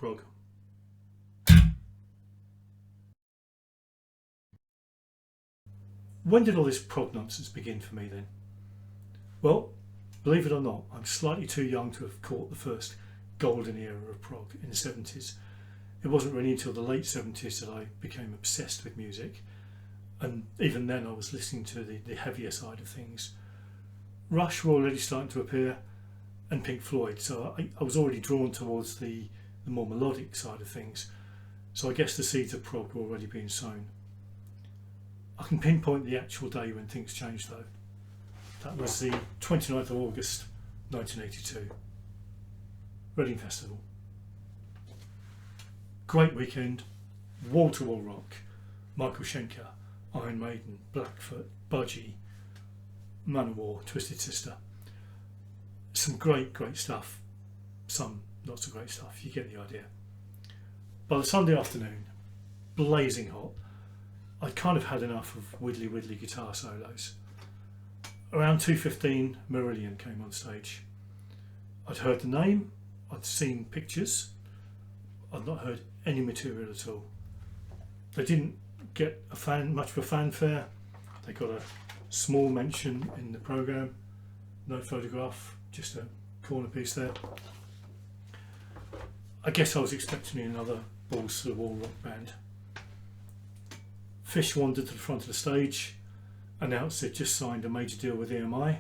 prog. When did all this prog nonsense begin for me then? Well, believe it or not, I'm slightly too young to have caught the first golden era of prog in the 70s. It wasn't really until the late 70s that I became obsessed with music, and even then I was listening to the heavier side of things. Rush were already starting to appear, and Pink Floyd, so I was already drawn towards the more melodic side of things, so I guess the seeds of prog were already being sown. I can pinpoint the actual day when things changed though. That was the 29th of August 1982, Reading Festival. Great weekend, wall-to-wall rock, Michael Schenker, Iron Maiden, Blackfoot, Budgie, Manowar, Twisted Sister. Some great stuff, some not so great stuff, you get the idea. By the Sunday afternoon, blazing hot, I'd kind of had enough of widdly guitar solos. Around 2:15, Marillion came on stage. I'd heard the name, I'd seen pictures, I'd not heard any material at all. They didn't get much of a fanfare. They got a small mention in the programme, no photograph, just a corner piece there. I guess I was expecting another balls to the wall rock band. Fish wandered to the front of the stage, announced they'd just signed a major deal with EMI,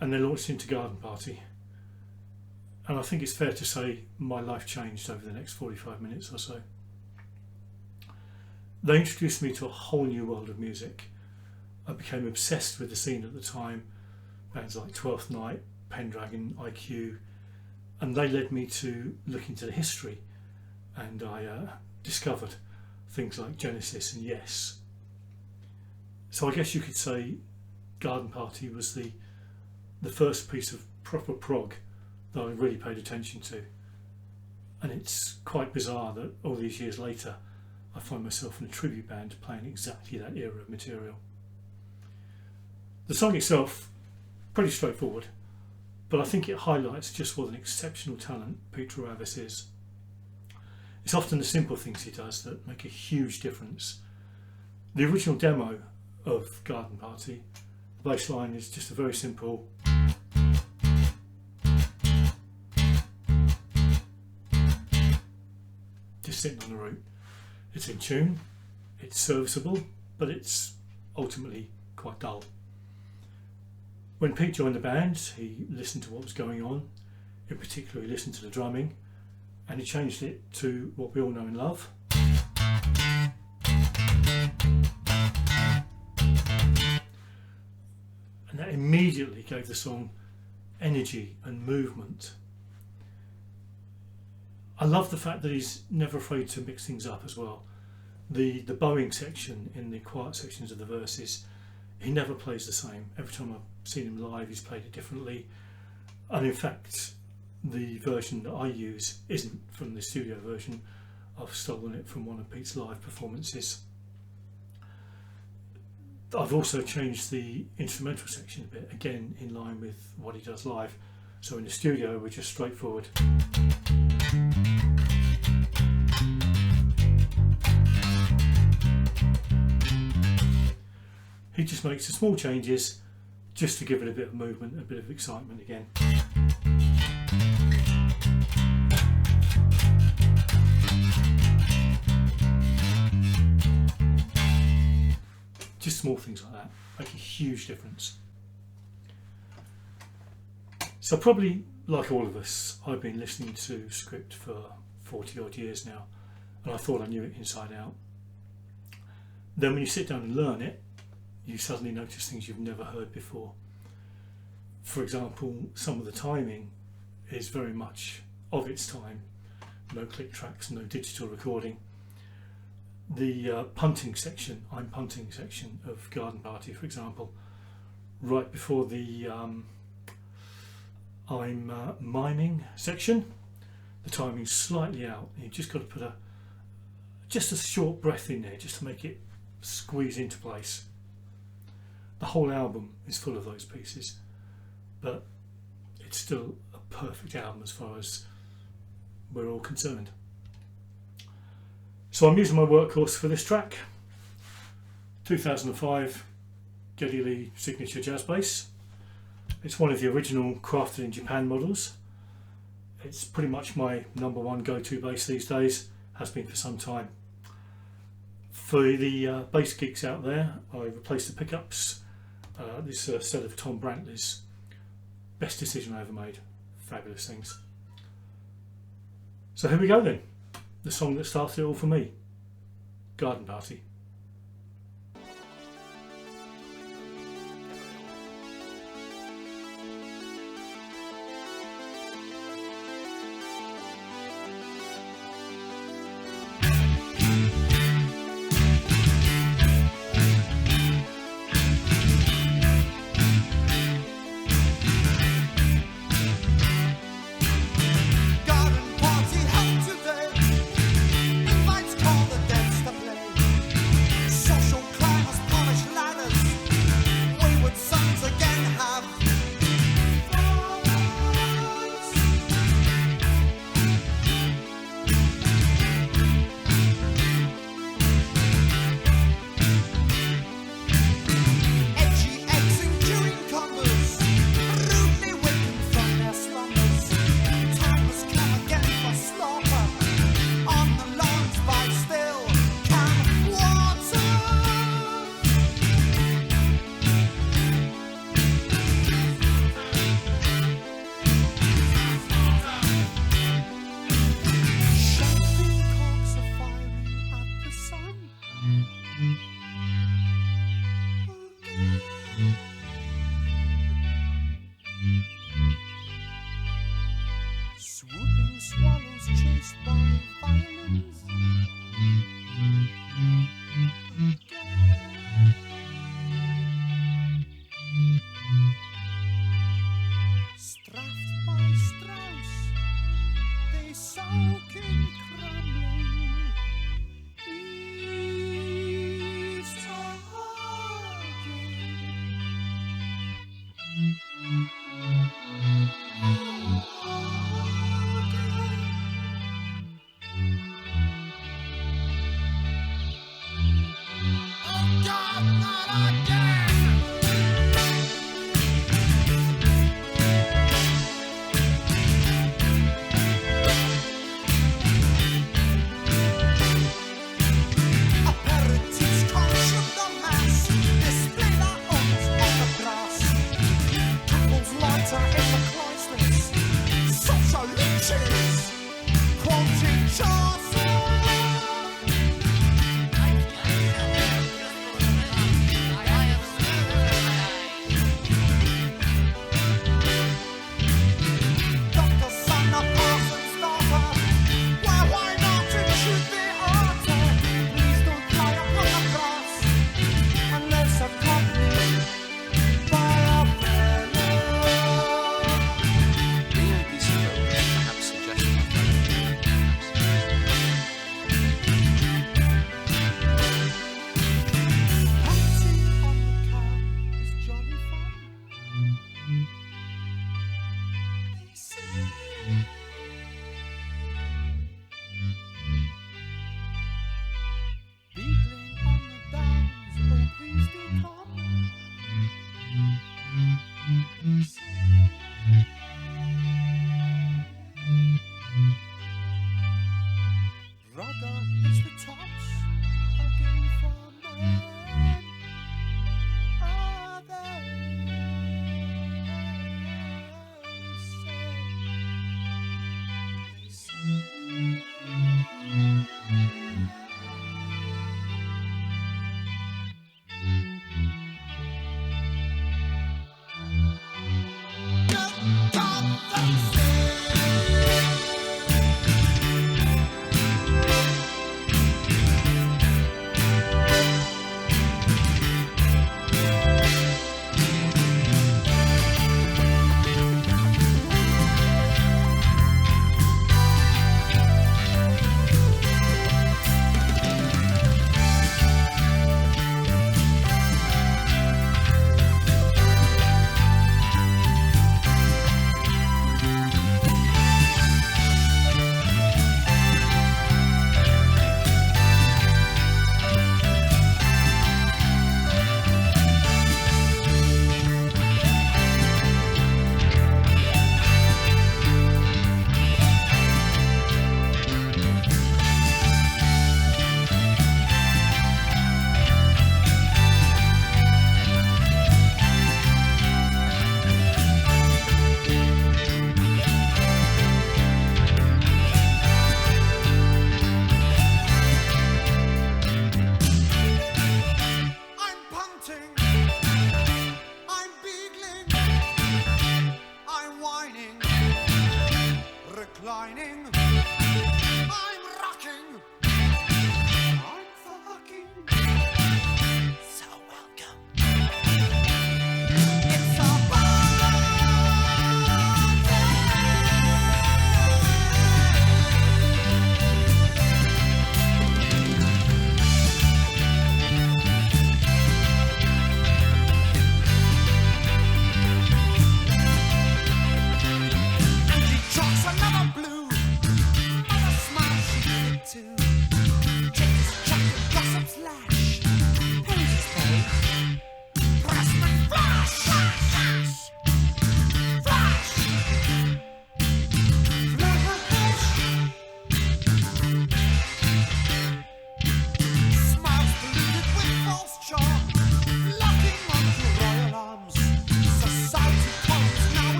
and they launched into Garden Party. And I think it's fair to say my life changed over the next 45 minutes or so. They introduced me to a whole new world of music. I became obsessed with the scene at the time, bands like 12th Night, Pendragon, IQ, and they led me to look into the history, and I discovered things like Genesis and Yes. So I guess you could say Garden Party was the first piece of proper prog that I really paid attention to, and it's quite bizarre that all these years later I find myself in a tribute band playing exactly that era of material. The song itself, pretty straightforward, but I think it highlights just what an exceptional talent Peter Ravis is. It's often the simple things he does that make a huge difference. The original demo of Garden Party, the bass line is just a very simple just sitting on the root. It's in tune, it's serviceable, but it's ultimately quite dull. When Pete joined the band, he listened to what was going on. In particular, he listened to the drumming, and he changed it to what we all know and love. And that immediately gave the song energy and movement. I love the fact that he's never afraid to mix things up as well. The bowing section in the quiet sections of the verses, he never plays the same. Every time I've seen him live, he's played it differently. And in fact, the version that I use isn't from the studio version. I've stolen it from one of Pete's live performances. I've also changed the instrumental section a bit, again in line with what he does live. So in the studio we're just straightforward. He just makes the small changes just to give it a bit of movement, a bit of excitement again. Just small things like that make a huge difference. So probably like all of us, I've been listening to script for 40 odd years now, and I thought I knew it inside out. Then when you sit down and learn it, you suddenly notice things you've never heard before. For example, some of the timing is very much of its time. No click tracks, no digital recording. The punting section, I'm punting section of Garden Party, for example, right before the I'm miming section, the timing's slightly out. You've just got to put just a short breath in there just to make it squeeze into place. The whole album is full of those pieces, but it's still a perfect album as far as we're all concerned. So I'm using my workhorse for this track, 2005 Geddy Lee Signature Jazz Bass. It's one of the original crafted in Japan models. It's pretty much my number one go-to bass these days, has been for some time. For the bass geeks out there, I replaced the pickups. This set of Tom Brantley's, best decision I ever made. Fabulous things. So here we go then. The song that started it all for me, Garden Party. Swooping swallows chased by violins. Straffed by Strauss, they soak in crumbling. East Rugger is the top.